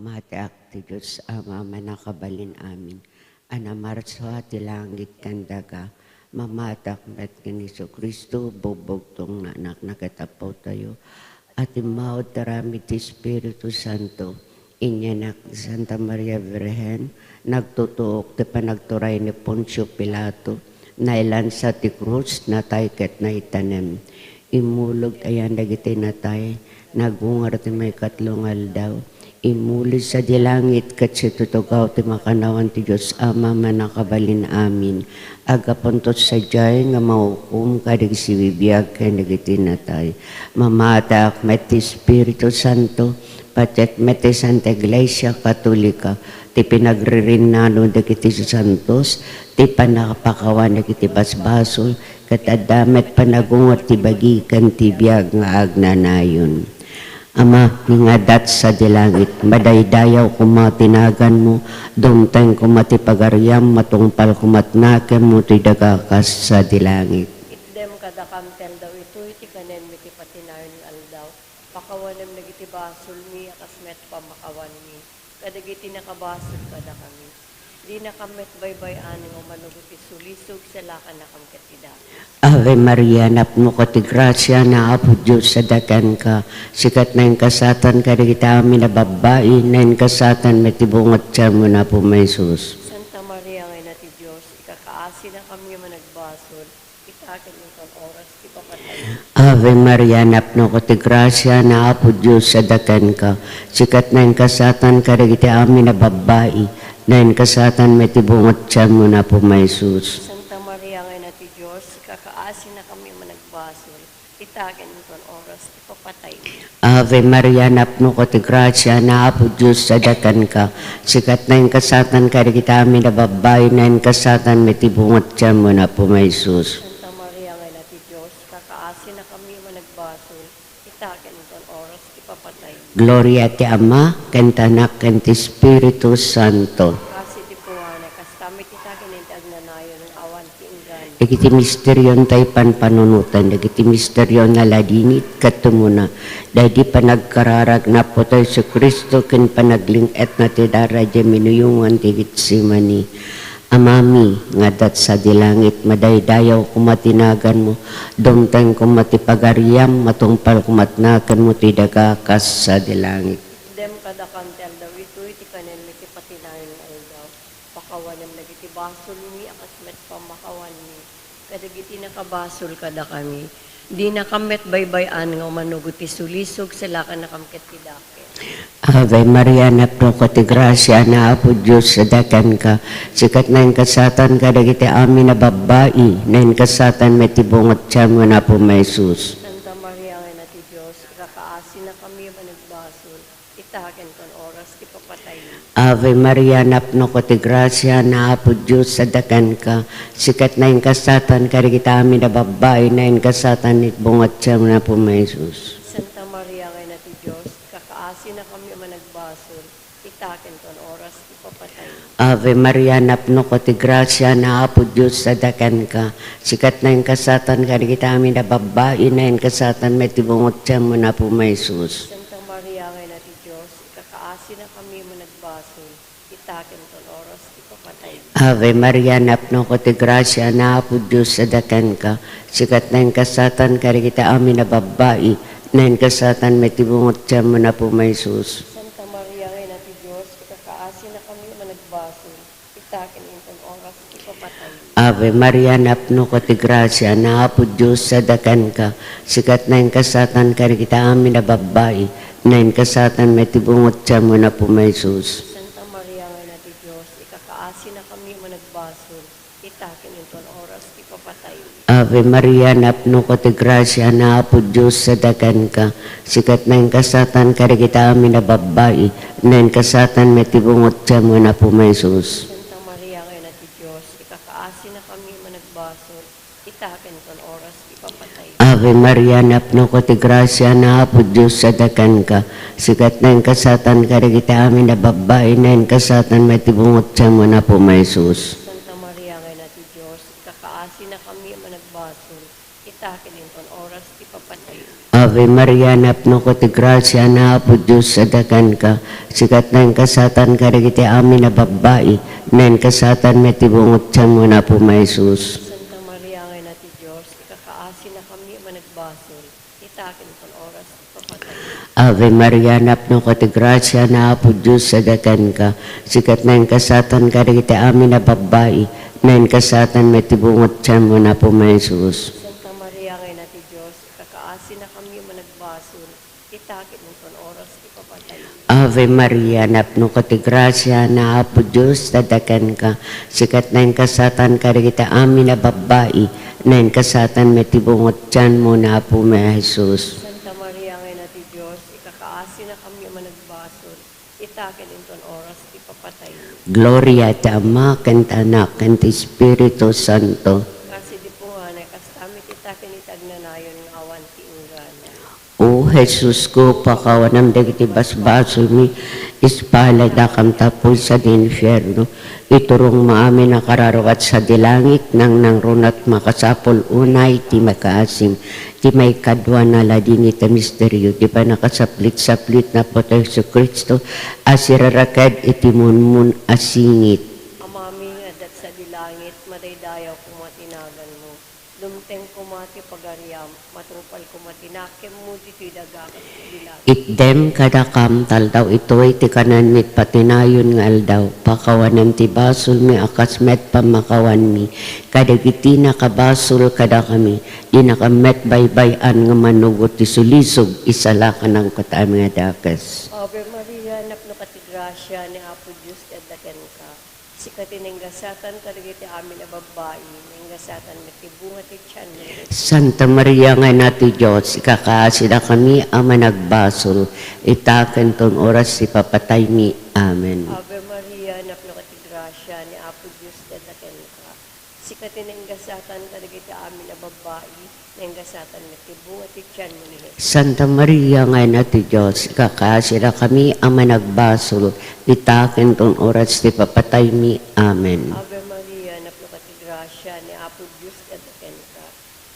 Mamati ti Diyos Ama manakabalin amin. Anamarso ti langit kandaga. Mamatak met kiniso Kristo bubugtong na anak nagatapaw tayo. At imawad tarami ti Espiritu Santo. Inyanak Santa Maria Virgen. Nagtutuok ti panagturay ni Poncio Pilato. Nailan sa ti krus na tayket na itanem. Imulog ayan dagiti natay. Nagungar ti may katlungal daw. Imuli sa dilangit kat si tutugaw ti makanawan ti Diyos Ama manakabalin amin. Agapuntot sa jay nga maukum kadig si bibiyag kay nagiti natay. Mamatak met ti Espiritu Santo patet met ti Santa Iglesia Katolika ti pinagririnano dagiti santos ti panakapakawan dagiti basbasol kat adamet panagungot ti bagikan ti biyag nga agnanayon. Ama, ngadat sa dilangit, madaydayaw kumatinagan mo, dumteng kumatipagaryam, matungpal kumatnakem mo, ti dagakas sa dilangit. Itdem kada kamtel daw ito, iti kanen miti patinayon aldaw, pakawanem nagiti basol mi, akasmet pamakawan mi, kadagiti nakabasol kada kami. Di nakamet baybay-an ng manuguti sulisog sa lakan na kamkatida. Ave Maria, napno ko ti grasya na apo Diyos sa dakan ka. Sikat na yung kasatan ka rin kita amin na babae, na yung kasatan may tibungot siya mo na po may sus. Santa Maria ngay na ti Diyos, ikakaasi na kami managbasol, itakin yung oras, ipapatay. Ave Maria, napno ko ti grasya na apo Diyos sa dakan ka. Sikat na yung kasatan ka rin kita amin na babae, na yung kasatan may tibungot siya mo na po may sus. Santa Maria ngay na ti Diyos, ikakaasi na kami managbasol, itakin yung oras, ipapatay. Ave Maria, napno ko ti grasya na apo Diyos sa dakan ka. Sikat na yung kasatan ka rin kita amin na babae, na yung kasatan may tibungot siya mo na po may sus. Santa Maria ngay na ti Diyos, kakaasi na kami managbasol, itakin yung oras, ipapatay. Gloria ti Ama, ken Tanak, ken ti Espiritu Santo. Kasi ti puwana, kas kami titakin yung agnanayo ng awan ti inggan. Dagiti misteryon tayo panpanunutan, dagiti misteryon nga ladinit katumuna, dahil panagkararag na po tayo sa Kristo, ken panaglinget na ti daradya minuyungan ti Gitsemani. Amami, ngadat sa dilangit, madaydayaw kumatinagan mo, dumteng kumatipagaryam, matungpal kumatnakan mo, ti dagakas sa dilangit. Dem kada kantel daw ito, iti kanen miti patinayon ng aldaw. Pakawanem nagiti basol mi, akasmet pamakawan mi. Kadagiti nakabasol kada kami. Di nakamet baybay-an nga manuguti sulisog sa lakan na kamket ti dake. Ave Maria, napno ko ti grasya na apo Diyos sa dakan ka. Sikat na yung kasatan ka, dagiti amin na babae, na yung kasatan may tibungot siya mo na po may sus. Santa Maria ngay na ti Diyos, ikakaasi na kami managbasol, itaken kon oras ti papatay. Ave Maria, napno ko ti grasya na apo Diyos sa dakan ka. Sikat na yung kasatan ka, dagiti amin na babae, na yung kasatan may tibungot siya mo na po may sus. Santa Maria ngay na ti Diyos, kakaasi na kami managbasol, itaken kon oras ti papatay. Ave Maria, napno ko ti grasya na apo Diyos sa dakan ka. Sikat na yung kasatan ka, dagiti amin na babae, na yung kasatan may tibungot siya mo na po may sus. Santa Maria ngay na ti Diyos, ikakaasi na kami managbasol, itaken kon oras ti papatay. Ave Maria, napno ko ti grasya na apo Diyos sa dakan ka. Sikat na yung kasatan ka, dagiti amin na babae, na yung kasatan may tibungot siya mo na po may sus. Santa Maria ngay na ti Diyos, ikakaasi na kami managbasol, itaken kon oras ti papatay. Ave Maria, napno ko ti grasya na apo Diyos sa dakan ka. Sikat na yung kasatan ka, dagiti amin na babae, na yung kasatan may tibungot siya mo na po may sus. Santa Maria ngay na ti Diyos, ikakaasi na kami managbasol, itaken kon oras ti papatay. Ave Maria, napno ko ti grasya na apo Diyos sa dakan ka. Sikat na yung kasatan ka, dagiti amin na babae, na yung kasatan may tibungot siya mo na po may sus. Santa Maria ngay na ti Diyos, ikakaasi na kami managbasol, itaken kon oras ti papatay. Ave Maria, napno ko ti grasya na apo Diyos sa dakan ka. Sikat na yung kasatan ka, dagiti amin na babae, na yung kasatan may tibungot siya mo na po may sus. Santa Maria ngay na ti Diyos, ikakaasi na kami managbasol, itakin inton oras ti papatay. Ave Maria, napno ko ti grasya na po Diyos sa dakan ka. Sikat na yung kasatan ka rin amin na babae. Na yung kasatan may tibungot siya mo na po may Jesus. Santa Maria ngay na ti Diyos, ikakaasi na kami managbasol, itakin inton oras ti papatay. Ave Maria, napno ko ti grasya na po Diyos sa dakan ka. Sikat na yung kasatan ka rin amin na babae. Na yung kasatan may tibungot siya mo na po may Jesus. Santa Maria ngay na ti Diyos, ikakaasi na kami managbasol, itakin inton oras ti papatay. Ave Maria, napno ko ti grasya na po Diyos sa dakan ka. Sikat na yung kasatan ka rin amin na babae. Na yung kasatan may tibungot siya mo na po may Jesus. Santa Maria ngay na ti Diyos, ikakaasi na kami managbasol, itakin inton oras ti papatay. Gloria ti Ama, kanta Anak, kanta Espiritu Santo. Kasi di po nga na kastamit itakin itagnanayon nga awan ti inggana. O Jesus ko, pakawanam dagiti basbaso mi, ispala da kam tapoy sa dinfierno. Iturong maamin na kararawat sa dilangit, nang runat makasapol unay, ti makaasim, ti may kadwa na lading iti misteryo, di ba nakasaplit-saplit na po tayo sa Kristo, asirarakad iti munmun asingit. Amami nga dat sa dilangit, madaydayaw kumatinagan mo. Dumteng kumati pagariam, matupal kumatinakem mo dito'y dagakas sa dilangit. Itdem kadakam taldaw ito'y ti kanan mit patinayon nga aldaw. Pakawanan ti basol mi akas met pamakawan mi. Kadagiti nakabasol kada kami. Di nakamet baybayan nga manugot ti sulisog. Isala ka ng kataan nga dakas. Ave Maria, napno ka ti grasya ni Apo Diyos eddaken ka. Sikatin ng gasatan kadagiti amin na babae, ng gasatan na tibunga ti tiyan mo. Santa Maria nga nati Diyos, ikakaasida kami ama nagbasol. Itaken ton oras si papatay mi. Amen. Ave Maria, napno ka ti grasya ni Apo Diyos eddaken ka. Sikatin ng gasatan kadagiti amin na babae, ng gasatan na tibunga ti tiyan mo. Santa Maria nga nati Diyos, ikakaasida kami ama nagbasol. Itaken ton oras ti papatay mi. Amen. Ave Maria, napno ka ti grasya ni Apo Diyos eddaken ka.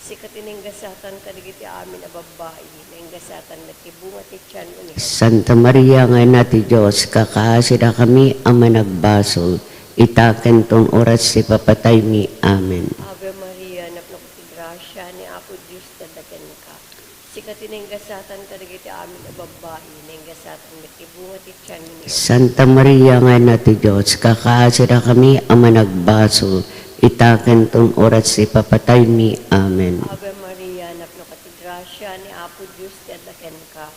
Sikatin ng gasatan kadagiti amin na babae, ng gasatan na tibunga ti tiyan mo. Santa Maria nga nati Diyos, kakaasida kami ama nagbasol. Itaken ton oras ti papatay mi. Amen. Ave Maria, napno ka ti grasya ni Apo Diyos eddaken ka. Sikatin ng gasatan kadagiti amin na babae, ng gasatan na tibunga ti tiyan mo. Santa Maria nga nati Diyos, kakaasida kami ama nagbasol. Itaken ton oras ti papatay mi. Amen. Ave Maria, napno ka ti grasya ni Apo Diyos eddaken ka.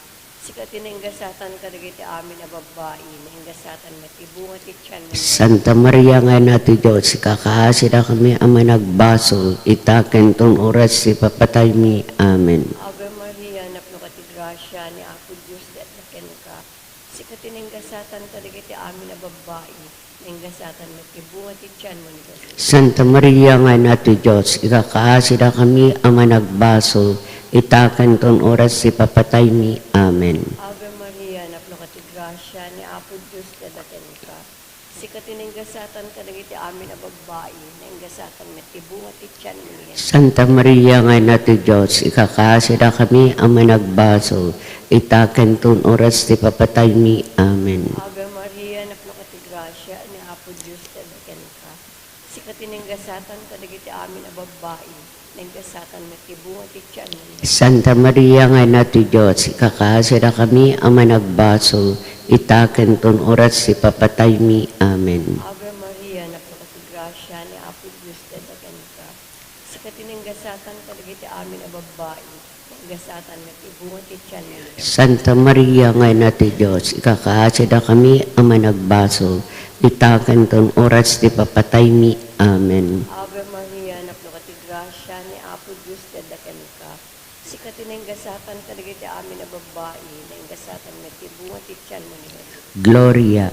Sikatin ng gasatan kadagiti amin na babae, ng gasatan na tibunga ti tiyan mo. Santa Maria nga nati Diyos, kakaasida kami ama nagbasol. Itaken ton oras ti papatay mi. Amen. Ave Maria, napno ka ti grasya ni Apo Diyos eddaken ka. Sikatin ng gasatan kadagiti amin na babae, ng gasatan na tibunga ti tiyan mo. Santa Maria nga nati Diyos, ikakaasida kami ama nagbasol. Itaken ton oras ti papatay mi. Amen. Ave Maria, napno ka ti grasya ni Apo Diyos eddaken ka. Sikatin ng gasatan kadagiti amin na babae, ng gasatan na tibunga ti tiyan mo. Santa Maria nga nati Diyos, ikakaasida kami ama nagbasol. Itaken ton oras ti papatay mi. Amen. Ave Maria, napno ka ti grasya ni Apo Diyos eddaken ka. Sikatin ng gasatan kadagiti amin na babae, ng gasatan na tibunga ti tiyan mo. Santa Maria nga nati Diyos, ikakaasida kami ama nagbasol. Itaken ton oras ti papatay mi. Amen. Ave Maria, napno ka ti grasya ni Apo Diyos eddaken ka. Sikatin ng gasatan kadagiti amin na babae, ng gasatan na tibunga ti tiyan mo. Santa Maria nga nati Diyos, ikakaasida kami ama nagbasol. Itaken ton oras ti papatay mi. Amen. Ave Maria, napno ka ti grasya ni Apo Diyos eddaken ka. Sikatin ng gasatan kadagiti amin na babae, ng gasatan na tibunga ti tiyan mo. Gloria.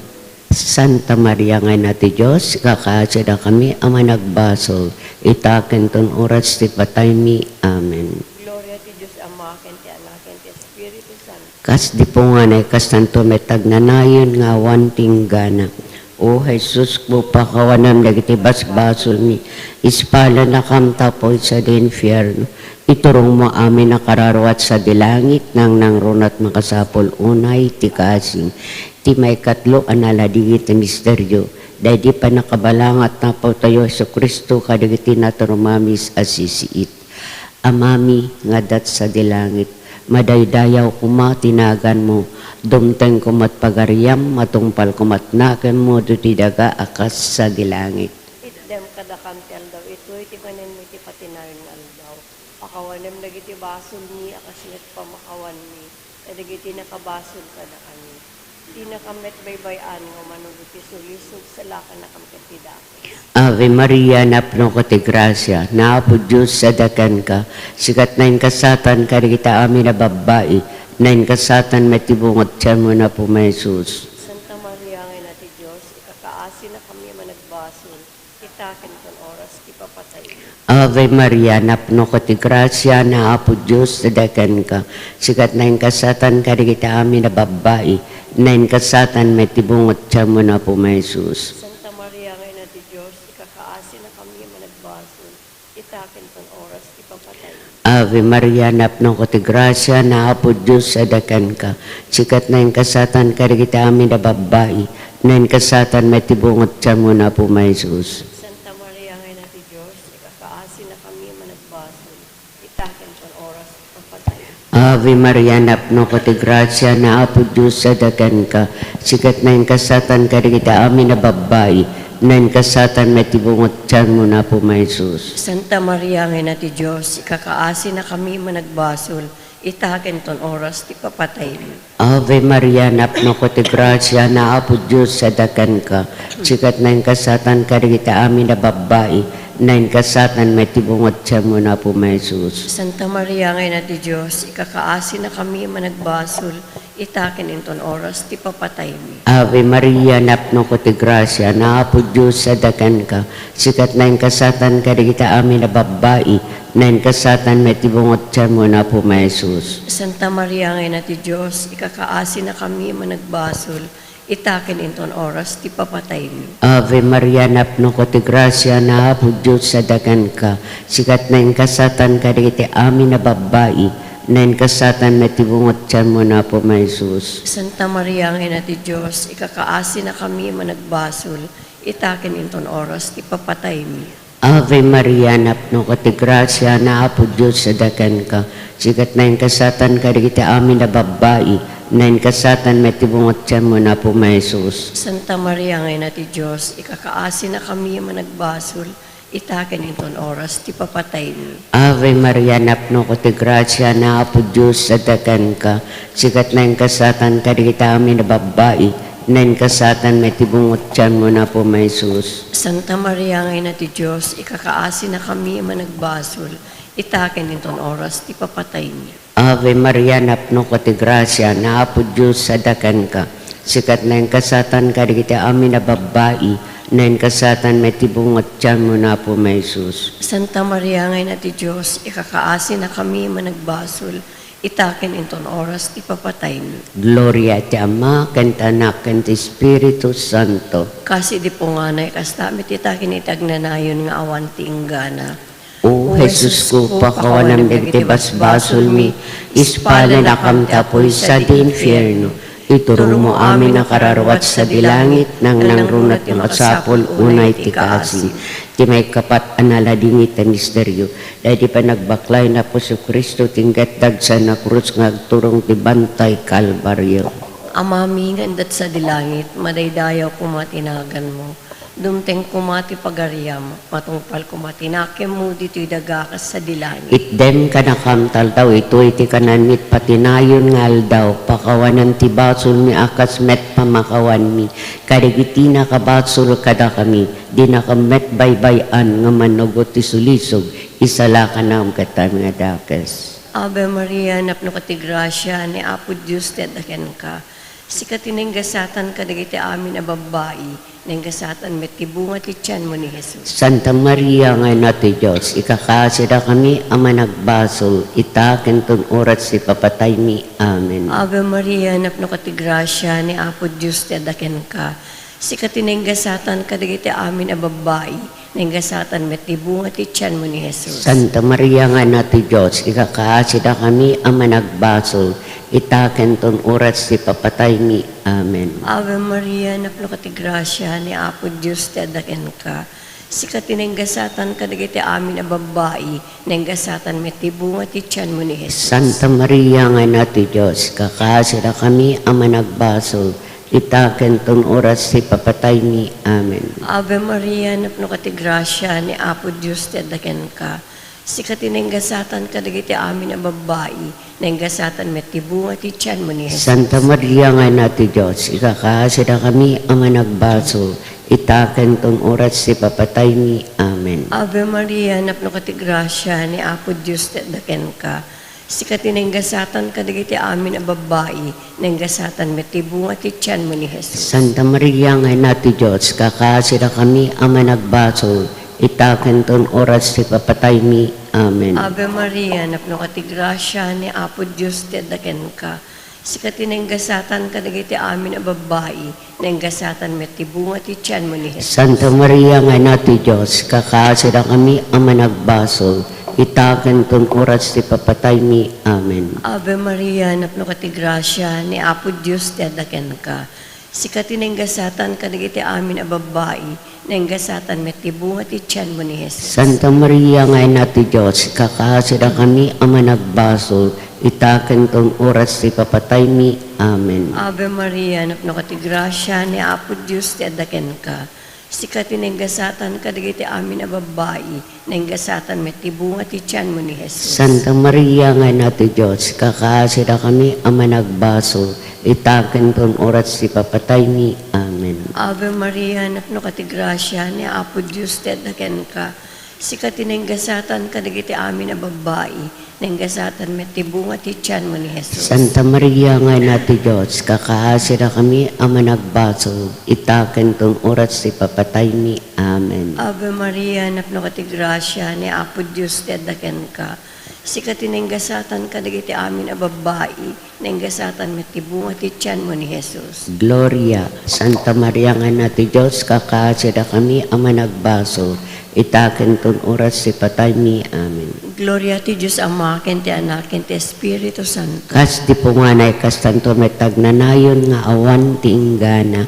Santa Maria nga nati Diyos, ikakaasida kami ama nagbasol. Itaken ton oras ti patay mi. Amen. Gloria ti Diyos Ama, ken ti Anak, ken ti Espiritu Santo. Kas di po nga na kastanto metag nanayon nga wanting gana. O Jesus po pakawanam dagiti basbasol mi. Ispala na kam tapoy sa dinfierno. Iturong mo amin na kararawat sa dilangit nang nangrunat makasapol unay ti kasing. Ti may katlo analadigit na misteryo. Dahil di pa nakabalangat na po tayo sa Kristo kadagiti naturumamis asisiit. Amami nga dat sa dilangit. Madaydayaw kuma tinagan mo. Dumteng kumat pagariyam matungpal kumat nakan mo duti daga akas sa dilangit. Itdem kada kantel daw ito iti kanen mi ti patinayon nga aldaw. Pakawanem dagiti basol ni akas met pamakawan mi. Dagiti nakabasol kada kami. Di nakamet baybayan nga manunod ti sulisog sa lakan na kamkatida. Ave Maria, napno ko ti grasya, naapo Diyos sa dakan ka, sikat na yung kasatan ka kita amin na babae, na yung kasatan may tibungot siya mo na po may Jesus. Santa Maria ngay nati Diyos, ikakaasi na kami managbasol, itakin kon oras ti papatay. Ave Maria, napno ko ti grasya, naapo Diyos sa dakan ka, sikat na yung kasatan ka kita amin na babae, na yung kasatan may tibungot siya mo na po may Jesus. Santa Maria ngay nati Diyos, ikakaasi na kami managbasol, itakin kon oras ti papatay. Ave Maria, napno ko ti grasya, naapo Diyos sa dakan ka, sikat na yung kasatan ka kita amin na babae, na yung kasatan may tibungot siya mo na po may Jesus. Santa Maria ngay nati Diyos, ikakaasi na kami managbasol, itakin kon oras ti papatay. Ave Maria, napno ko ti grasya, naapo Diyos sa dakan ka, sikat na yung kasatan ka kita amin na babae, na yung kasatan may tibungot siya mo na po may Jesus. Santa Maria ngay nati Diyos, ikakaasi na kami managbasol, itakin ton oras ti papatay. Ave Maria, napno ko ti grasya, naapo Diyos sa dakan ka, sikat na yung kasatan ka kita amin na babae, na yung kasatan may tibungot siya mo na po may Jesus. Santa Maria ngay nati Diyos, ikakaasi na kami managbasol, itakin inton oras ti papatay mi. Ave Maria, napno ko ti grasya, naapo Diyos sa dakan ka, sikat na yung kasatan ka kita amin na babae, na yung kasatan may tibungot siya mo na po may Jesus. Santa Maria ngay nati Diyos, ikakaasi na kami managbasol, itakin inton oras ti papatay mi. Ave Maria, napno ko ti grasya, naapo Diyos sa dakan ka, sikat na yung kasatan ka kita amin na babae, na yung kasatan may tibungot siya mo na po may Jesus. Santa Maria ngay nati Diyos, ikakaasi na kami managbasol, itakin inton oras ti papatay mi. Ave Maria, napno ko ti grasya, naapo Diyos sa dakan ka, sikat na yung kasatan ka kita amin na babae, na yung kasatan may tibungot siya mo na po may Jesus. Santa Maria ngay nati Diyos, ikakaasi na kami managbasol, itakin inton oras ti papatay mi. Ave Maria, napno ko ti grasya, naapo Diyos sa dakan ka, sikat na yung kasatan ka kita amin na babae, na yung kasatan may tibungot siya mo na po may Jesus. Santa Maria ngay nati Diyos, ikakaasi na kami managbasol, itakin inton oras ti papatay mi. Ave Maria, napno ko ti grasya, naapo Diyos sa dakan ka, sikat na yung kasatan ka kita amin na babae, na yung kasatan may tibungot siya mo na po may Jesus. Santa Maria ngay nati Diyos, ikakaasi na kami managbasol, itakin inton oras ti papatay mi. Gloria ti Ama, kanta Anak, kanta Espiritu Santo. Kasi di po nga na ikastamit itakin itagnanayon nga awan ti inggana. O Jesus ko, pakawanam dagiti basbasol mi, ispala na kamtapoy sa di infierno. Iturong mo amin na kararawat sa dilangit, nang nangrunat yung kasapol, unay ti kaasing. Ti may kapat analadingit na misteryo, dahil di pa nagbaklay na po si Kristo, tinggat dagsa na krus nga agturong ti bantay Kalbaryo. Amami nga indat sa dilangit, madaydayaw kumatinagan mo. Dumteng kumati pagariyam, matungpal kumatinakim mo dito'y dagakas sa dilangit. Itdem ka na kamtal daw, ito iti kananmit patinayon ngal daw, pakawanan ti basol mi akas met pamakawan mi, karigiti na kabasul kada kami, di na kamet baybayan nga manugot ti sulisog, isala ka na kata nga dakes. Ave Maria, napno ka ti grasya, ni Apo Diyos ti adaken ka. Sikatin gasatan ka dagiti amin na babae, nang gasatan met tibunga ti tiyan mo ni Jesus. Santa Maria nga nati Diyos, ikakasida kami ama nagbasol, itaken ton oras si papatay mi. Amen. Ave Maria, napno ka ti grasya, ni Apo Diyos ti adaken ka. Sikatin gasatan ka dagiti amin na babae, nanggasatan met tibunga ti tiyan mo ni Jesus. Santa Maria nga na ti Diyos, ikakaasida kami ang managbasol, itaken ton oras ti papatay mi. Amen. Ave Maria, napno ka ti grasya, ni Apo Diyos ti adaken ka. Sikat tinenggasatan kadagiti amin a babae, nenggasatan met tibunga ti tiyan mo ni Jesus. Santa Maria nga na ti Diyos, kakasira kami ang managbasol, itaken ton oras ti papatay mi. Amen. Ave Maria, napno ka ti grasya, ni Apo Diyos ti adaken ka. Sikat tinenggasatan kadagiti amin a babae, nenggasatan met tibunga ti tiyan mo ni Jesus. Santa Maria nga na ti Diyos, ikakasira kami ang managbasol, itaken ton oras ti papatay mi. Amen. Ave Maria, napno ka ti grasya, ni Apo Diyos ti adaken ka. Sikat tinenggasatan kadagiti amin a babae, nenggasatan met tibunga ti tiyan mo ni Jesus. Santa Maria nga na ti Diyos, kakasira kami ang managbasol, itaken ton oras ti papatay mi. Amen. Ave Maria, napno ka ti grasya, ni Apo Diyos ti adaken ka. Sikat tinenggasatan kadagiti amin a babae, nenggasatan met tibunga ti tiyan mo ni Jesus. Santa Maria nga na ti Diyos, kakasira kami ang managbasol, itaken ton oras ti papatay mi. Amen. Ave Maria, napno ka ti grasya, ni Apo Diyos ti adaken ka. Sikat tinenggasatan kadagiti amin a babae, nenggasatan met tibunga ti tiyan mo ni Jesus. Santa Maria nga na ti Diyos, kakasira kami ang managbasol, itaken ton oras ti papatay mi. Amen. Ave Maria, napno ka ti grasya, ni Apo Diyos ti adaken ka. Sikat tinenggasatan kadagiti amin a babae, nenggasatan met tibunga ti tiyan mo ni Jesus. Santa Maria nga na ti Diyos, kakasira kami ang managbasol, itaken ton oras ti papatay mi. Amen. Ave Maria, napno ka ti grasya, ni Apo Diyos ti adaken ka. Sikat tinenggasatan kadagiti amin a babae, nenggasatan met tibunga ti tiyan mo ni Jesus. Santa Maria nga na ti Diyos, kakasira kami ang managbasol, itaken ton oras ti papatay mi. Amen. Ave Maria, napno ka ti grasya, ni Apo Diyos ti adaken ka. Sikat tinenggasatan kadagiti amin a babae, nenggasatan met tibunga ti tiyan mo ni Jesus. Gloria, Santa Maria nga na ti Diyos, kakasira kami ang managbasol, itaken ton oras ti patay mi. Amen. Gloria ti Diyos Ama, ken ti Anak, ken ti Espiritu Santo. Kas di punganay kas tanto metag nanayon nga awan ti inggana.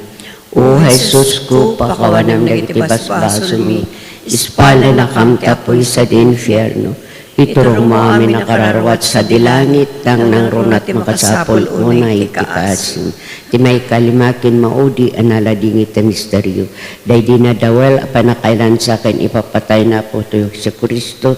O Jesus ko, pakawanam dagiti basbasol mi, ispala na kam ti apoy sa di infierno. Iturong mo amin nakararwat sa dilangit, nang runat makasapol unay tikaasin. Ti may kalimakin maudi analadingit ang misteryo. Day di na dawel panakailan sa akin ipapatay na po tuyo si Kristo,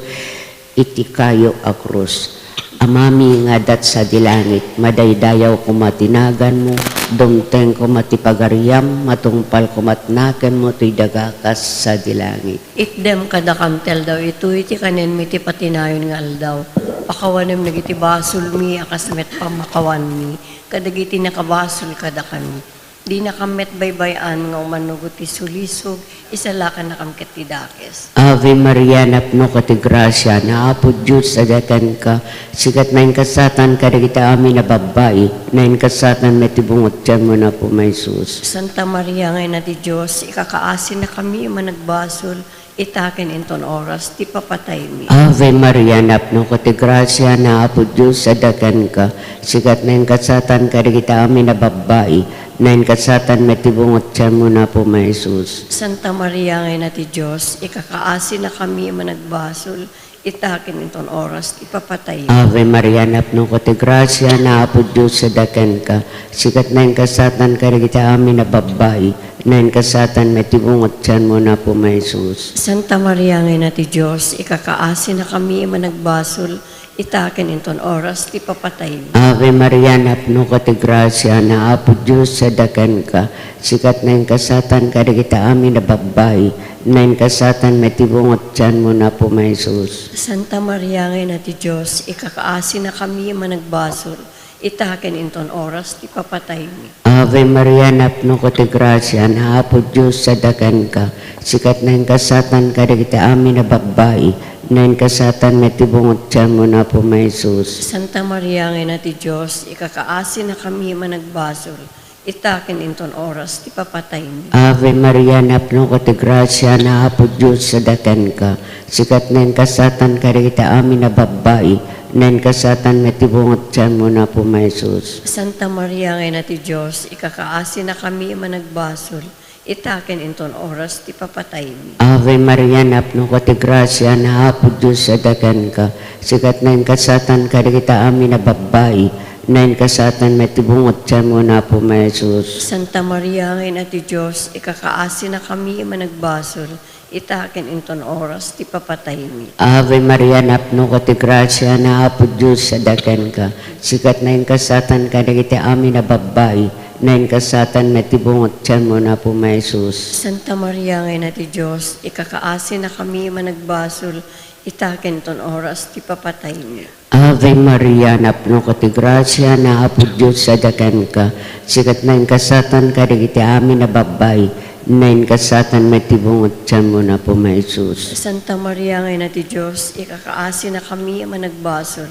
iti kayo a krus. Amami nga dat sa dilangit, madaydayaw ko matinagan mo, dumteng ko matipagariam, matungpal ko matnaken mo, tuy dagakas sa dilangit. Itdem kadakam tel daw, ito iti kanen mi ti patinayon nga aldaw. Pakawanem nagiti basol mi, akas met pamakawan mi, kadagiti nakabasol kada kami. Di nakamet baybayan nga umanugot ti sulisog, isalakan nakam ket ti dakes. Ave Maria, napno ka ti grasya, na apo Diyos sadakan ka, sikat na kasatan ka kita amin na babae, na kasatan may tibungot tiyan mo na po may sus. Santa Maria ngay na ti Diyos, ikakaasin na kami managbasol, itaken inton oras, ti papatay mi. Ave Maria, napno ka ti grasya, na apo Diyos sadakan ka, sikat na kasatan ka kita amin na babae, na kasatan may tibungot tiyan mo na po may sus. Santa Maria ngay na ti Diyos, ikakaasin na kami managbasol, itaken inton oras, ipapatay. Ave Maria, napno ko ti grasya, na apo Diyos sadakan ka, sikat na kasatan ka kita amin na babae, na kasatan may tibungot tiyan mo na po may sus. Santa Maria ngay na ti Diyos, ikakaasin na kami managbasol, itaken inton oras, ti papatay mi. Ave Maria, napno ko ti grasya, na apo Diyos sadakan ka, sikat na kasatan ka kita amin na babae, na kasatan may tibungot tiyan mo na po may sus. Santa Maria ngay na ti Diyos, ikakaasin na kami managbasol, itaken inton oras, ti papatay mi. Ave Maria, napno ko ti grasya, na apo Diyos sadakan ka, sikat na kasatan ka kita amin na babae, na kasatan may tibungot tiyan mo na po may sus. Santa Maria ngay na ti Diyos, ikakaasin na kami managbasol, itakin inton oras ti papatay mi. Ave Maria, napno ko ti grasya, na apo Diyos sa daken ka. Sikat nen kasatan karita amin na babae, nen kasatan metibungot tiyan mo na po, Jesus. Santa Maria, ngayon na ti Diyos, ikakaasi na kami managbasol, itakin inton oras ti papatay mi. Ave Maria, napno ko ti grasya, na apo Diyos sa daken ka. Sikat nen kasatan karita amin na babae, nen kasatan metibungot tiyan mo na po, Jesus. Santa Maria, ngayon na ti Diyos, ikakaasi na kami managbasol, itakin inton oras ti papatay mi. Ave Maria, napno ko ti grasya, na apo Diyos sa daken ka. Sikat nen kasatan karita amin na babae, nen kasatan metibungot tiyan mo na po, Jesus. Santa Maria, ngayon na ti Diyos, ikakaasi na kami managbasol, itakin inton oras ti papatay mi. Ave Maria, napno ko ti grasya, na apo Diyos sa daken ka. Sikat nen kasatan karita amin na babae, nen kasatan metibungot tiyan mo na po, Jesus. Santa Maria, ngayon na ti Diyos, ikakaasi na kami managbasol,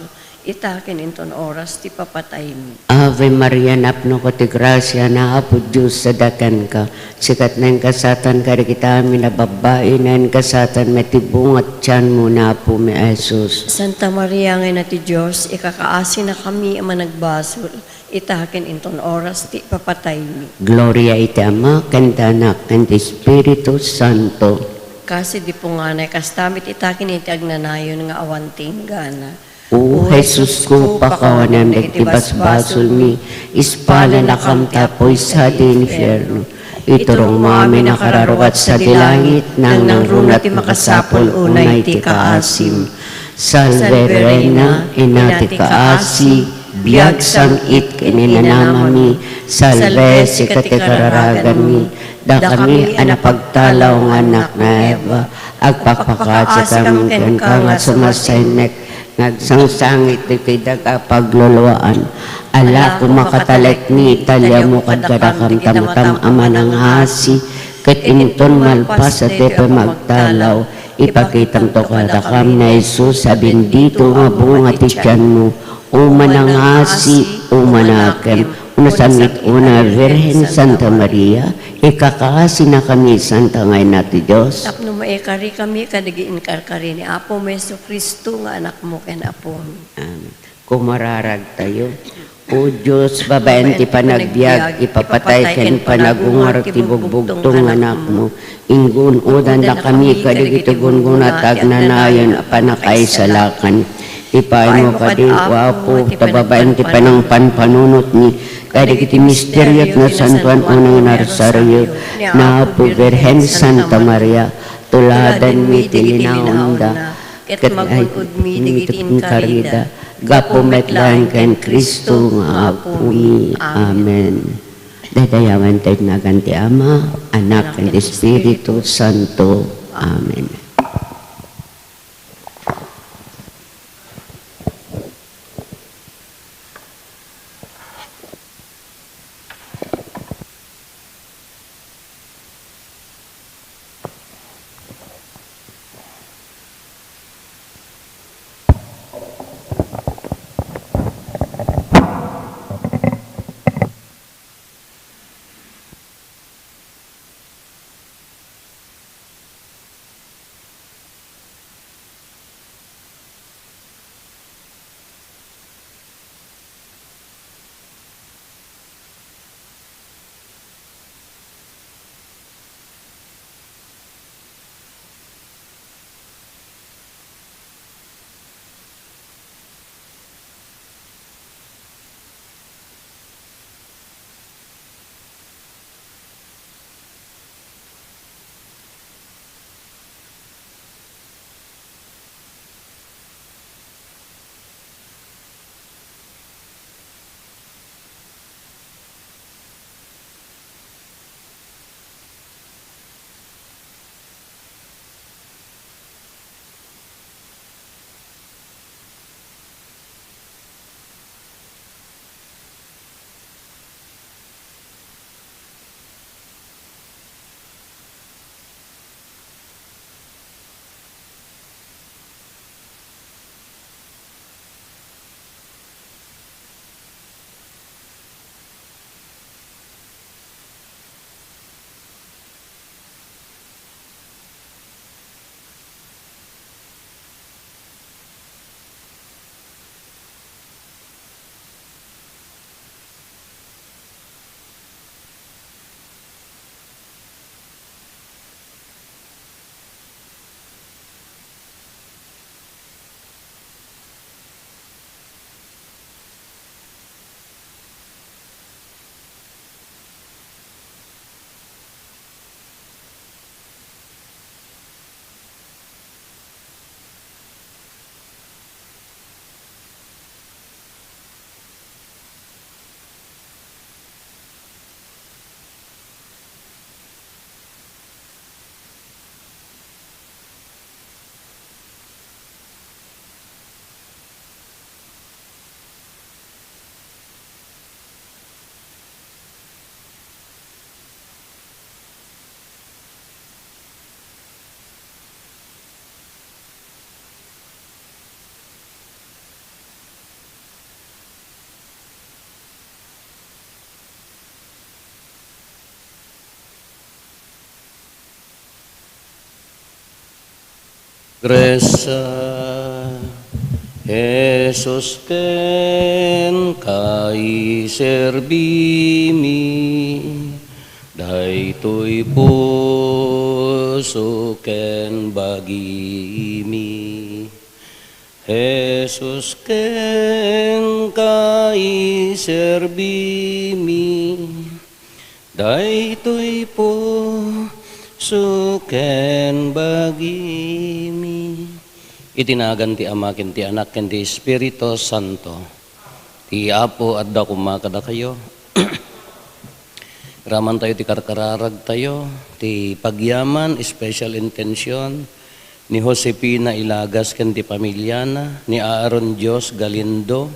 itakin inton oras ti papatay mi. Ave Maria, napno ko ti grasya, na apo Diyos sa daken ka. Sikat nen kasatan karita amin na babae, nen kasatan metibungot tiyan mo na po, Jesus. Santa Maria, ngayon na ti Diyos, ikakaasi na kami managbasol, itakin inton oras ti papatay mi. Gloria iti Ama, kanta Anak, kanta Espiritu Santo. Kasi di po nga na kastamit itakin iti agnanayon nga awanting gana. O Jesus ko, pakawanan dagiti basbasol mi, ispala na kam tapoy sa di infierno. Iturong mo amin nakararuat sa dilangit, nang nangrunat makasapol unay ti kaasim. Salve Reina, inati kaasi, biag samit kininanamami, salve si katikaragan mi, da kami anapagtalaw ng anak na Eva, agpakpakaat sa kami ka nga sumasaymek, nagsangsangit iti daga pagluluan. Ala kumakatalek ni italya mo kadkadakam tamtam aman ang hasi, kat inton malpas at epe magtalaw, ipakitam to kadakam na Jesus sa bendito nga bunga ti tiyan mo, umanang hasi, umanakem, unasamit una Virgen Santa Maria, ikakaasi na kami Santa ngayon natin Diyos. Tapno maekari kami kadagiin karkari ni Apo Meso Kristo nga anak mo ken Apo. Kumararag tayo. O Diyos, babayan ti panagbiag, ipapatay ken panagungar ti bugbugtong anak mo. Ingun udan na kami kadigiti gungunat agnanayon panakay salakan. Ipain mo kadi, wapo, tababayan ti panang panpanunot ni kadigiti misteryot na santuan unang narsaryo na Apo Virgen Santa Maria, tuladan mi ti linaunda, ket magulod mi digiti inkarida, gapumet lang ken Kristo nga Apo mi. Amen. Dadayawan tayo na ganti Ama, Anak, and Espiritu Santo. Amen. Gresa Jesus ken kai servimi, daytoy puso ken bagimi. Jesus ken kai servimi, daytoy puso ken bagimi. Itinagan ti Ama ken ti Anak ken ti Espiritu Santo. Ti Apo adda kumakada kayo. Raman tayo ti karkararag tayo. Ti pagyaman, special intention ni Josepina Ilagas ken ti pamilyana, ni Aaron Dios Galindo,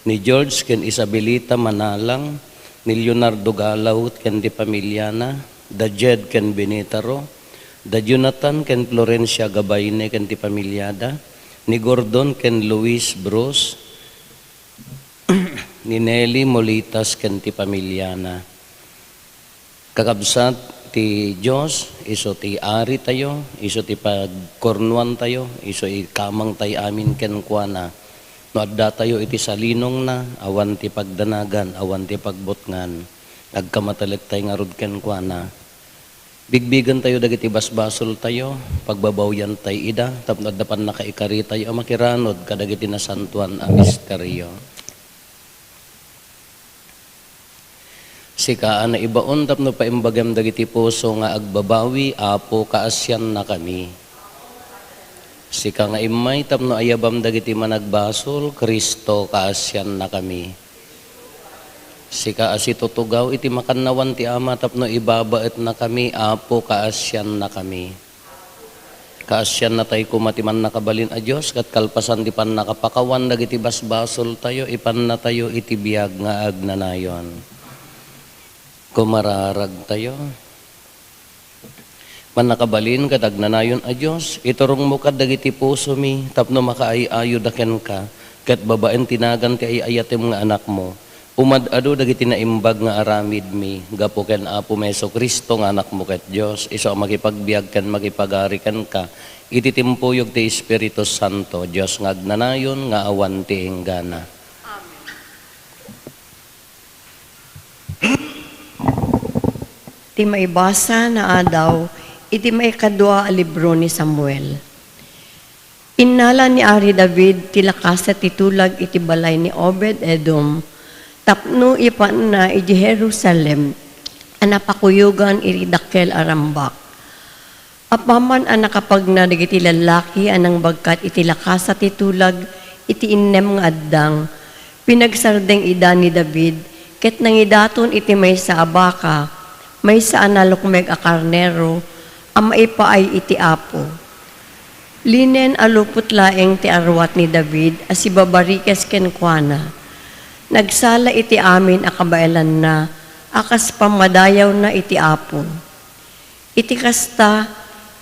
ni George ken Isabelita Manalang, ni Leonardo Galaut ken ti pamilyana, da Jed ken Benitaro, da Jonathan ken Florencia Gabayne ken ti pamilyada, ni Gordon ken Luis Bros, ni Nelly Molitas ken ti pamilyana. Kakabsat ti Diyos, iso ti ari tayo, iso ti pagkornuan tayo, iso ikamang tayo amin ken kuana. No adda tayo iti salinong na, awan ti pagdanagan, awan ti pagbutngan, agkamatalag tayo nga rod ken kuana. Bigbigan tayo dagiti basbasol tayo, pagbabawyan tayo ida, tapno dapan nakaikari tayo makiranod kadagiti nasantuan a misteryo. Sikaan na ibaon tapno paimbagam dagiti puso nga agbabawi, Apo kaasyan na kami. Sika nga imay tapno ayabam dagiti managbasol, Kristo kaasyan na kami. Sika asi tutugaw iti makannawan ti Ama tapno ibabaet na kami, Apo kaasyan na kami. Kaasyan na tayo kumatiman nakabalin a Diyos, kat kalpasan di pan nakapakawan dagiti basbasol tayo, ipan na tayo iti biyag nga agnanayon. Kumararag tayo. Man nakabalin kat agnanayon a Diyos, iturong mo kad dagiti puso mi, tapno makaayayo daken ka, kat babaen tinagan ti ayayatim nga anak mo. Umadado dagiti naimbag nga aramid mi, gapo ken Apo Meso Kristo nga anak mo ket Dios, iso makipagbiag ken makipagari ken ka, iti timpuyog ti Espiritu Santo, Dios nga agnanayon nga awan ti enggana. Ti maibasa na adaw, iti maikadwa a libro ni Samuel. Innala ni Ari David tilakasa titulag iti balay ni Obed Edom, tapno ipan na iti Jerusalem, anapakuyugan iti dakkel arambak. Apaman ang nakapag na iti lalaki anang bagkat iti lakasa titulag iti innem nga addang, pinagsardeng ida ni David, ket nangidaton iti may sa abaka, may sa analukmeg a karnero, ang maipaay iti Apo. Linen alupot laeng ti arwat ni David, as ibabarikes ken kuana. Nagsala iti amin a kabailan na, akas pamadayaw na iti Apo. Iti kasta,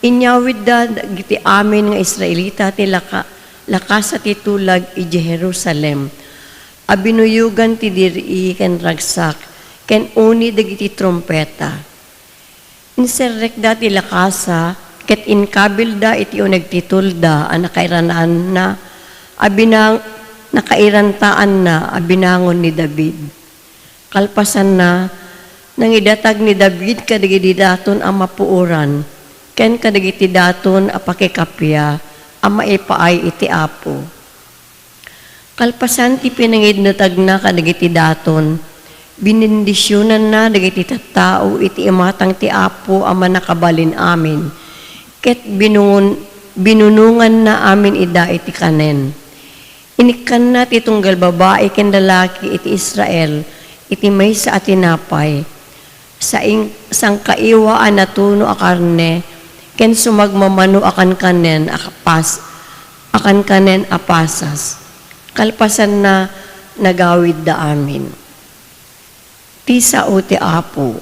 inyawid da iti amin nga Israelita ti lakasa titulag iti Jerusalem. Abinuyugan ti diri ken ragsak, ken uni dagiti trompeta. Inserrek da ti lakasa, ket inkabilda iti uneg titulda a nakairanaan na, nakairantaan na abinangon ni David. Kalpasan na, nangidatag ni David kadagiti daton ang mapuuran, ken kadagiti daton a pakikapya, ang maipaay iti Apo. Kalpasan ti pinangidnatag na kadagiti daton, binindisyonan na dagiti tattao iti imatang ti Apo ang manakabalin amin, ket binunungan na amin ida iti kanen. Inikan na ti tunggal babae ken lalaki iti Israel, iti may sa atinapay, sang kaiwaan na tuno a karne, ken sumagmamano akan kanen apasas. Kalpasan na nagawid da amin. Tisa o ti Apo.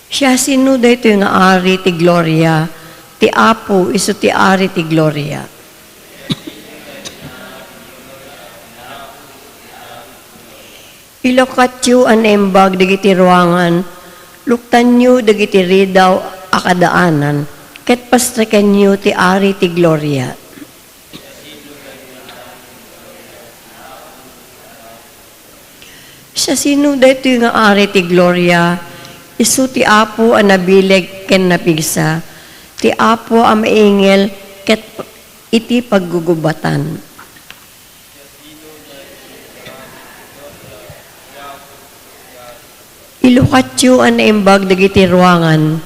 Siya sino da ito yung ari ti Gloria, ti Apo iso ti ari ti Gloria. Ilokatyo an embag dagiti ruangan, luktan nyo dagiti ridaw akadaanan, ket pastreken yu ti Ari ti Gloria. Siya sino dito nga Ari ti Gloria, isu ti Apo a nabileg ken napigsa, ti Apo a maingel ket iti paggugubatan. Ilukatyo an naimbag dagiti ruangan,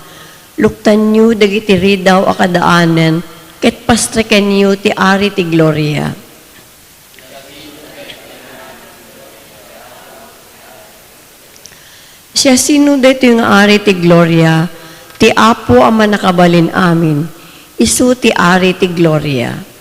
luktanyo dagiti ridaw a kadaanen, ket pastreken ti Ari ti Gloria. Siya sino dito yung Ari ti Gloria, ti Apo ang manakabalin amin, isu ti Ari ti Gloria.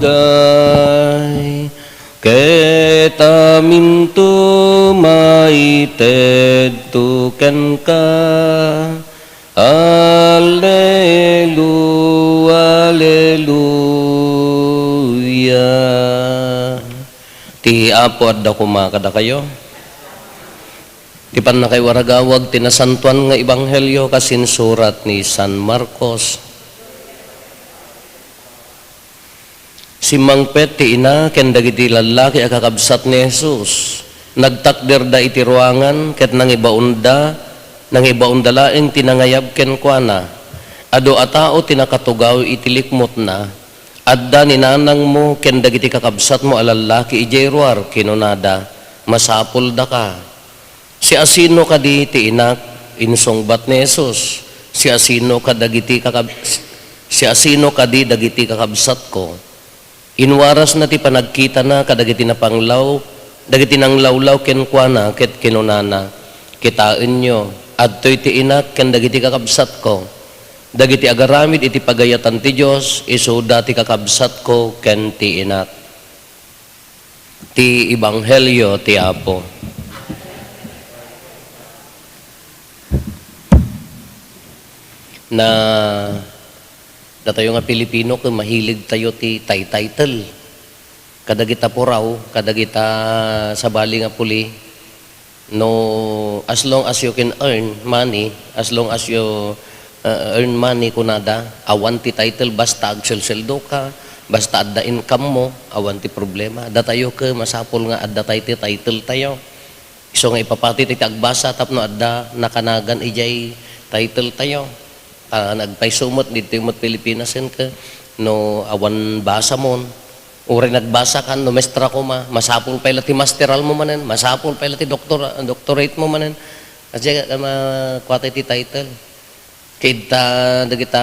Bagay ketamin tu maited tu ken ka Alleluia Alleluia. Ti Apo adda kumakada kayo. Ti pan na kay waragawag tinasantuan nga ebanghelyo kasin surat ni San Marcos. Si Mangpet ti ina ken dagiti lalaki a kakabsat ni Jesus. Nagtakder da iti ruangan ket nangibaunda laeng tinangayab ken kuana. Ado a tao tinakatugaw iti likmot na. Adda ni nanang mo ken dagiti kakabsat mo a lalaki ijay ruar kinunada. Masapul da ka. Si asino kadi ti inak insungbat ni Jesus. Si asino kadi dagiti kakabsat ko. Inwaras na ti panagkita na kadagiti na panglaw, dagiti nang lawlaw ken kuana ket kinunana. Kitain nyo, adtoy ti inak ken dagiti kakabsat ko. Dagiti agaramid iti pagayatan ti Dios, isuda ti kakabsat ko ken ti inak. Ti ebanghelyo ti Apo. Na datayo nga Pilipino kung mahilig tayo ti title. Kadagita po raw, kadagita sa bali nga puli, no, as long as you can earn money, as long as you earn money kunada, awan ti title, basta agselseldo ka, basta adda income mo, awan ti problema. Datayo ka, masapol nga adda tayo ti title tayo. So nga ipapati ti agbasa, tapno adda nakanagan ijay title tayo. Nagpaisumot dito yung Pilipinas ka no awan basa mon uri nagbasa kan no mestra ko masapul pa ila ti masteral mo manen masapul pa ila ti doctorate mo manen kasi kwatay ti title kita dagita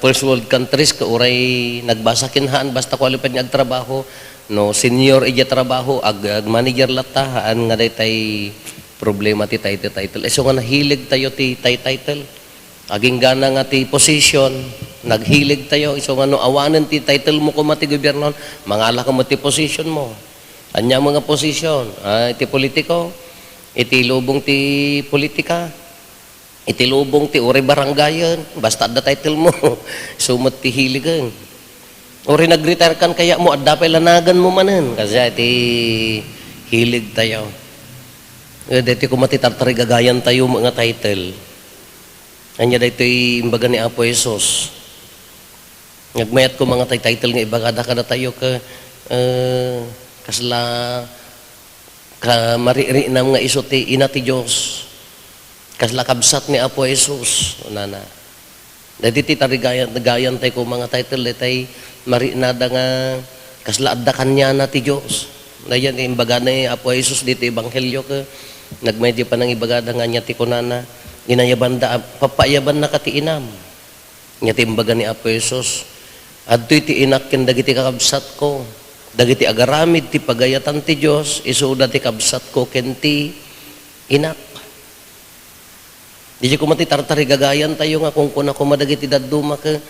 first world countries ka uray nagbasa kinhaan basta qualified nga agtrabaho no senior ija trabaho ag manager lata haan nga daytay problema ti title so nga nahilig tayo ti title. Aging gana nga ti position, naghilig tayo, iso nga no, awanan ti title mo ko mati gobyernon, mangala ka mo ti position mo. Anya mga position, iti politiko, iti lubong ti politika, iti lubong ti uri barangayan, basta adda title mo, sumot ti hiligan. Uri nag-retire kan kaya mo, adda pa ilanagan mo manan, kasi iti hilig tayo. Dito ko matitartari gagayan tayo mga title. Anya da ito'y imbaga ni Apo Jesus. Nagmayat ko mga title nga ibagada ka na tayo ka kasla ka maririnam nga iso ti ina ti Diyos. Kasla kabsat ni Apo Jesus. Nana. Dati ti tarigayan tayo ko mga title tay marinada nga kasla adda kanya na ti Diyos. Dayan imbaga ni Apo Jesus dito ebanghelyo ka. Nagmayat pa ng ibagada nga niya ti kunana. Inayabanda, papayaban na katiinam. Nga timbaga ni Apo Jesus. Adto'y ti inak ken dagiti kakabsat ko. Dagiti agaramid ti pagayatan ti Dios, isuda ti kabsat ko ken ti inak. Di ko mati tartari gagayan tayo nga kung kuna ko madagiti dadduma ka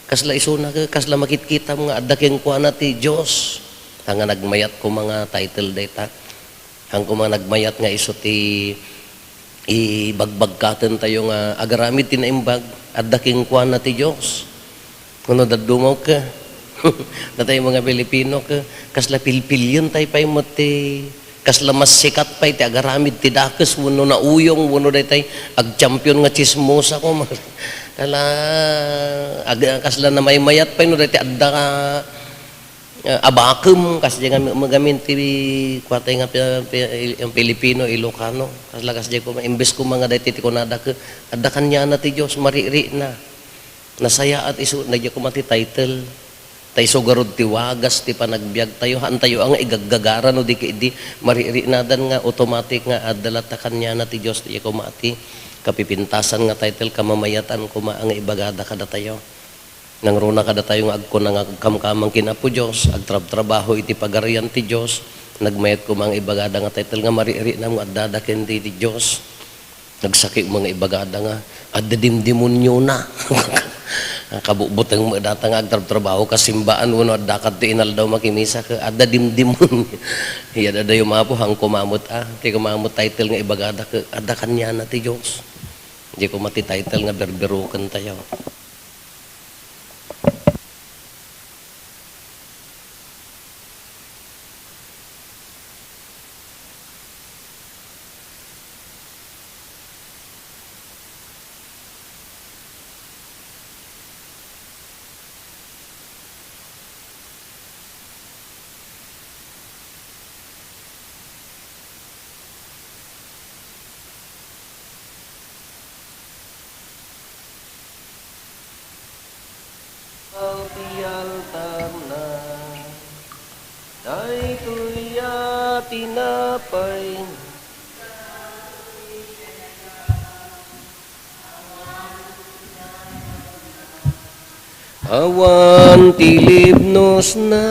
kasla isuna ka kasla makitkita mga adda ken kuana ti Dios. Hanga nagmayat ko mga title data. Hang ko mga nagmayat nga iso ti ibagbagkatan tayo nga agaramid tinaimbag at daking kuan na ti Diyos. Kuno dadumaw ka. Na tayo mga Pilipino ka. Kasla pilpilyon tayo pa yung mati. Kasla mas sikat pa iti agaramid ti dakes. Wano na uyong. Wano day tayo ag-champion nga chismosa ko. Kala kasla na may mayat pa yun. Day tayo adda ka abakum. Kasi nga magamin ti kwatay nga yung Pilipino, Ilocano. Kasla kasi ko imbes ko mga day titi ko nada ka. Adda kanya na ti Diyos. Mariri na. Nasaya at iso. Nagya ko mati title. Tayo sugarod ti wagas, ti panagbiag tayo, haan tayo ang igaggagara, no di mariri-nadan nga, automatic nga, adalata kanya na ti Diyos, di ko mati, kapipintasan nga title, kamamayatan, kuma ang ibagada kada tayo. Nang runa kada tayo nga agko nga kamkamang kinapo Diyos, agtrab-trabaho iti pagarian ti Diyos, nagmayat ko mga ibagada nga title nga mariri na mga adadakin ti Diyos. Nagsakit mga ibagada nga, adadimdimonyo na. Kabubot ang datang agtrabaho kasimbaan uno dakat ti inal daw makimisa ka adda dimdimon iya da yung mapo hang kumamot ti kumamot title nga ibagada ka adda kanya na ti Diyos di ko mati title nga berberukan tayo. Tinapay awan tilibnos na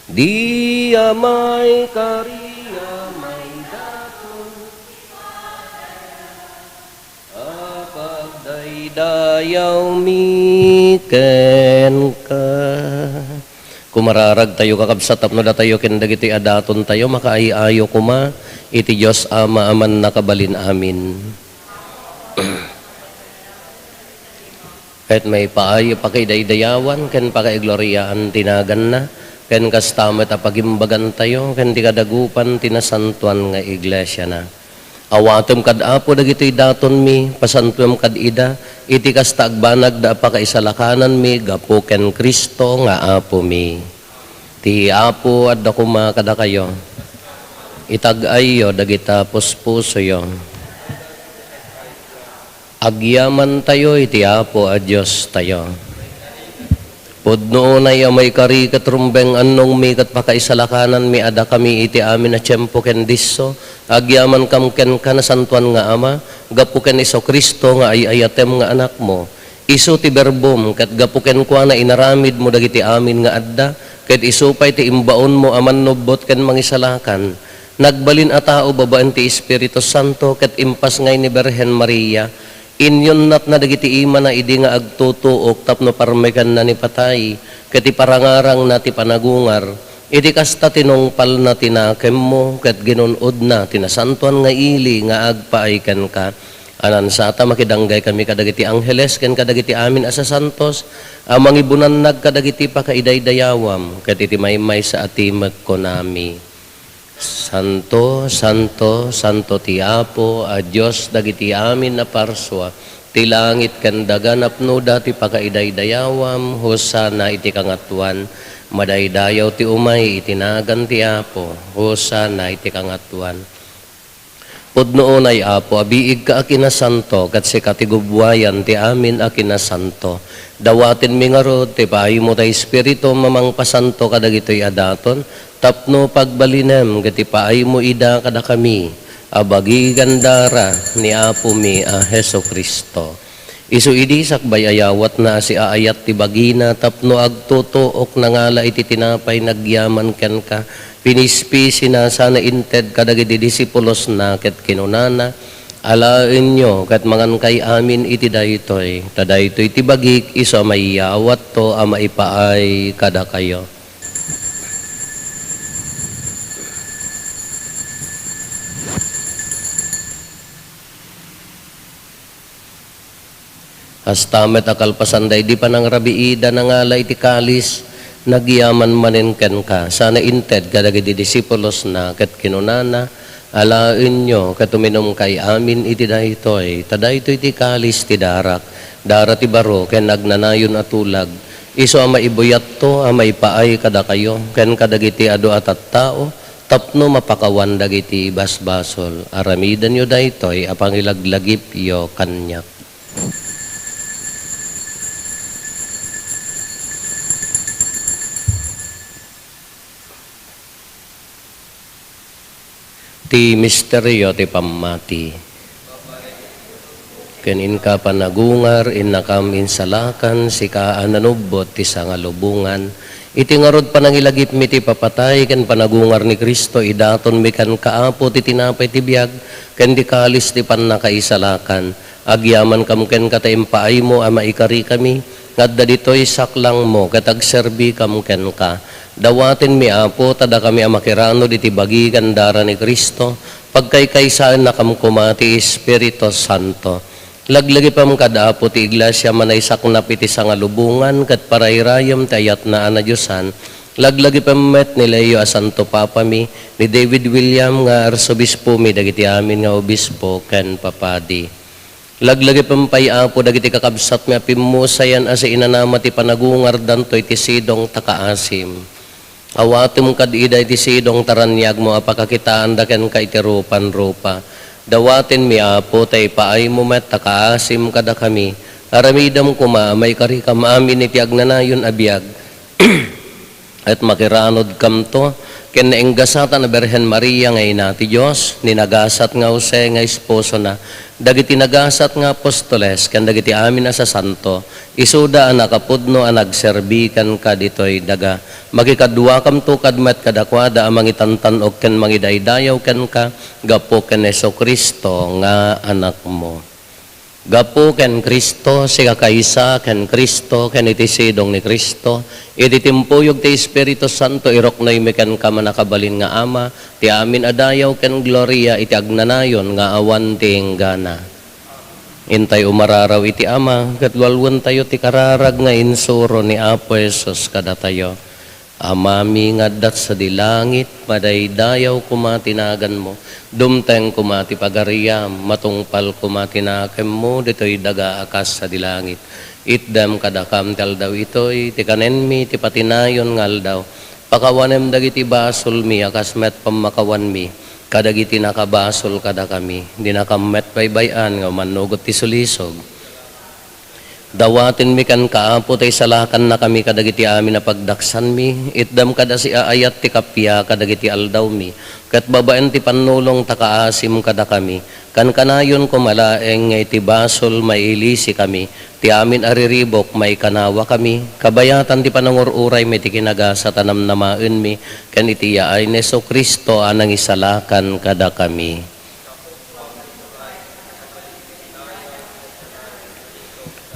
di amay kariya may daton apag daydayaw miken ka. Kumararag tayo kakabsatap no da tayo kindagiti adaton tayo makaayayo kuma iti Diyos ama aman nakabalin amin. Kahit may paayo pakidaydayawan ken pakaigloriaan tinagan na ken kastamet apagimbagan tayo ken di kadagupan tinasantuan nga iglesia na. Awatem kad apo dagiti daton mi pasantuem kad ida iti kasta agbanag da pakaisalakanan mi gapo ken Kristo nga apo mi. Ti apo adda kuma kada kayo. Itag-ayo dagita puspuso yo. Agyaman tayo iti apo a Dios tayo. Pudno na may kari katrumbeng anong mi kat pakaisalakanan mi ada kami iti amin na tiyempo ken disso. Agyaman kam ken kanasantuan nga ama, gapu ken iso Kristo nga ayatem nga anak mo. Isu ti berbom ket gapu ken kuana inaramid mo dagiti amin nga adda, ket isu pay ti imbaon mo aman nobot ken mangisalakan. Nagbalin a tao babaan ti Espiritu Santo ket impas ngay ni Birhen Maria. Inyon nat na dagiti ima na idi nga agtutuok tapno parmekan na ni patay ket iparangarang na ti panagungar. Idi kasta tinongpal na tinakem mo ket ginunod na tinasantuan nga ili nga agpaayken ka. Anan sata makidanggay kami kadagiti angheles ken kadagiti amin asa santos amang ibunan kadagiti pakaidaydayawam ket iti maymay sa atimek ko nami. Santo, Santo, Santo ti Apo, a Diyos dagiti amin na parswa, ti langit ken daganap no dati pakaidaydayawam, hosana iti kangatuan, madaydayaw ti umay itinagan ti Apo, hosana iti kangatuan. Pudnoon ay Apo, abiig ka akinasanto, kat si katigubwayan ti amin akinasanto. Dawatin mi nga rod, ti paay mo tayo Espiritu mamang pasanto kadagitoy adaton, tapno pagbalinem, kat paay mo ida kada kami, abagi gandara ni Apo mi a Heso Kristo. Isu idi sakbay ayawat na si aayat ti bagina, tapno agtutuok na ngala iti tinapay nagyaman ken ka, pinispisi na sana inted kadagiti disipulos na ket kinunana alain nyo ket mangan kay amin iti daytoy tadaytoy ti bagik iso maiyawat to a maipaay kada kayo. Hastamet akalpasanday di pa nang rabiida na ngalay ti kalis, nagyaman manen ken ka. Sana inted kadagiti disipulos na ket kinunana, alain nyo katuminom kay amin iti daytoy. Tadaytoy ti kalis ti darak, dara ti baro ken nagnanayon atulag. Iso ama ibuyat to, ama ipaay kada kayo, ken kadagiti adu at tao, tapno mapakawan dagiti basbasol. Aramidan nyo daytoy, apang ilaglagip yo kanyak. Ti misteryo ti pamati. Ken inka panagungar, innakam insalakan, sika ananubot ti sangalubungan. Iti ngarod panangilagip mi ti papatay, ken panagungar ni Kristo, idaton mi kan kaapo ti tinapay ti biag, ken di kalis ti pannakaisalakan. Agyaman kam ken kataimpaay mo, ama ikari kami, ngadda ditoy saklang mo, katagserbi kam ken ka. Dawatin mi apo, tada kami amakirano diti bagi kandara ni Kristo, pagkaykaysaan na kam kumati Espiritu Santo. Laglagi pam kadaapo ti iglesia manay saknap iti sangalubungan, kat parayrayam tayat na anadyosan, laglagi pam met ni Leo a Santo Papa mi, ni David William nga arsobispo mi, dagiti amin nga obispo, ken papadi. Laglagi pam payapo, dagiti kakabsat mi apimusayan asi inanama ti panagungar dantoy ti sidong takaasim. Awatum kad ida iti sidong taranyag mo apakakitaan daken ka iti rupan-rupa. Dawatin mi apo tay paay mo met takaasim kada kami. Aramidam kuma may kari kam amin iti agnanayon abiyag. At makiranod kam to ken naenggasatan na Berhen Maria nga ina ti Dios, ninagasat nga Jose nga esposo na. Dagiti nagasat nga apostoles ken dagiti amin na sa santo, isuda ang nakapudno ang nagserbikan ka ditoy daga. Magikadwa kam to kadmet kadakwada ang mangitantanog ken mangidaydayaw ken ka, gapo ken Jesucristo nga anak mo. Gapo ken Kristo, siga kaysa ken Kristo, ken iti sidong ni Kristo, iti timpuyog ti Espiritu Santo, irok na imiken ka manakabalin nga ama, ti amin adayaw ken gloria, iti agnanayon nga awan ti enggana. Intay umararaw iti ama, katwalwan tayo ti kararag nga insuro ni Apo Jesus kada tayo. Amami ngadat sa dilangit, madaydayaw kumatinagan mo, dumteng kumati pagariyam, matungpal kumatinakem mo, dito'y daga akas sa dilangit. Itdam kadakam tal daw ito'y, ti kanen mi, ti patinayon ngal daw, pakawanem dagiti basol mi, akas met pamakawan mi, kadagiti nakabasol kada kami, di nakamet baybayan, nga manugot ti sulisog. Dawatin mi kan kaapo tay salakan na kami kadagiti amin na pagdaksan mi, itdam kada si aayat ti kapya kadagiti aldaw mi, kat babaen ti panulong takaasim kada kami, kan kanayon kumalaeng nga iti basol mailisi kami, ti amin ariribok may kanawa kami, kabayatan ti panangururay mi ti kinagasa tanam namaen mi, kan iti yaay ni Jesucristo anang isalakan kada kami.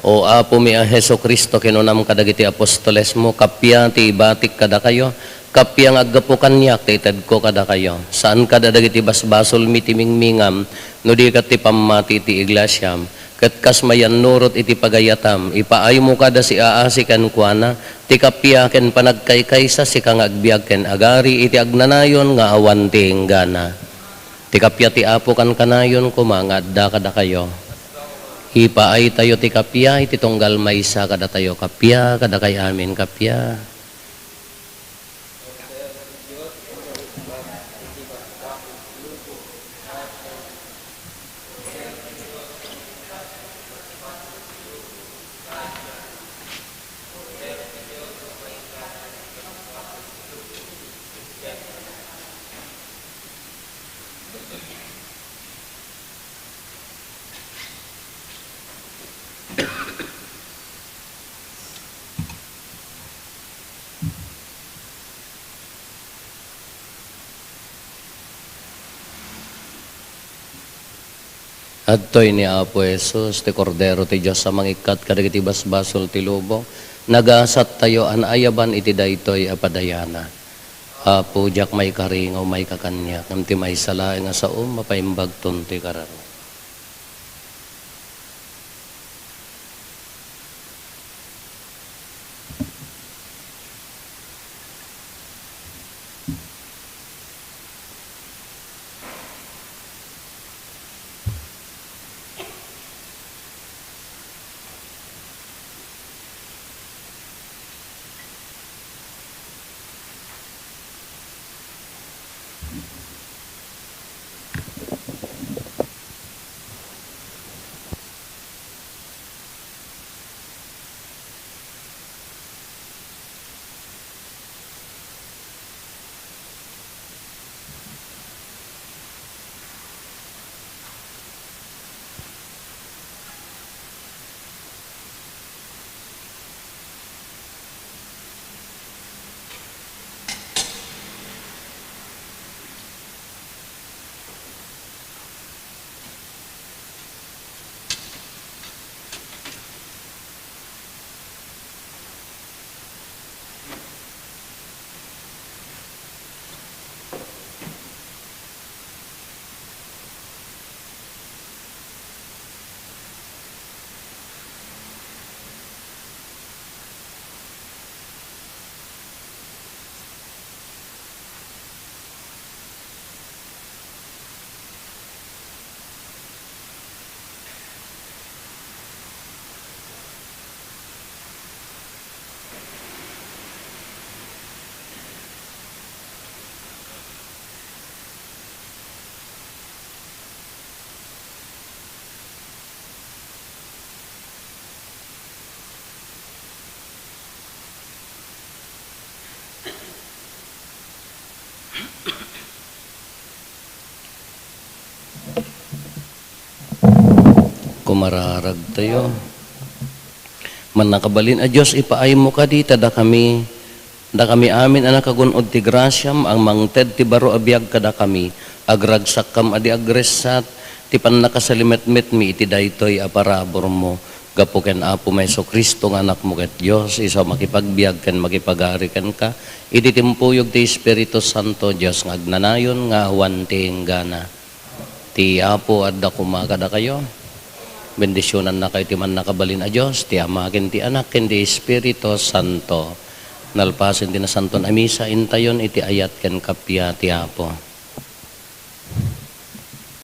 O apo mi a Jesucristo kinunam kadagiti apostoles mo, kapya ti ibatik kada kayo, kapya nga aggapo kanyak ti ited ko kada kayo. Saan kada dagiti basbasol mi ti mingmingam, no di kat ti pamati ti iglesyam, kat kas mayan nurot iti pagayatam, ipaay mo kada si aasi ken kuana, ti kapya ken panagkaykaysa si kang agbiag ken agari iti agnanayon nga awan ti enggana. Ti kapya ti apo kan kanayon kumangadda kada kayo. Ipaay tayo ti kapya, iti tunggal maysa kada tayo kapya, kada kay amin kapya. Adtoy ni Apo Jesus, ti Kordero ti Diyos sa mangikat kadagiti basbasol ti lubo, nagasat tayo an ayaban iti daytoy apadayana. Apo jak may karingaw may kakanyak, amti may salaing nga sao mapaimbag ti kararo. Kumararag tayo. Man nakabalin a Diyos, ipaay mo ka di, da kami amin anak kagunod ti grasyam, ang mangted ti baro abiyag kada kami, agragsak kam adi agresat, ti pan nakasalimetmet mi iti daytoy aparabor mo, gapo ken Apo Meso Kristo nga anak mo ket Dios, isa makipagbiag ken makipagari ken ka, iti timpuyog ti Espiritu Santo, Dios nga agnanayon nga awan ti enggana. Ti Apo adda kumakada kayo. Bendisyonan na kayo ti man nakabalin a Diyos, ti Ama ken ti Anak ken ti Espiritu Santo. Nalpasin ti na santon a misa, intayon iti ayat ken kapya ti Apo.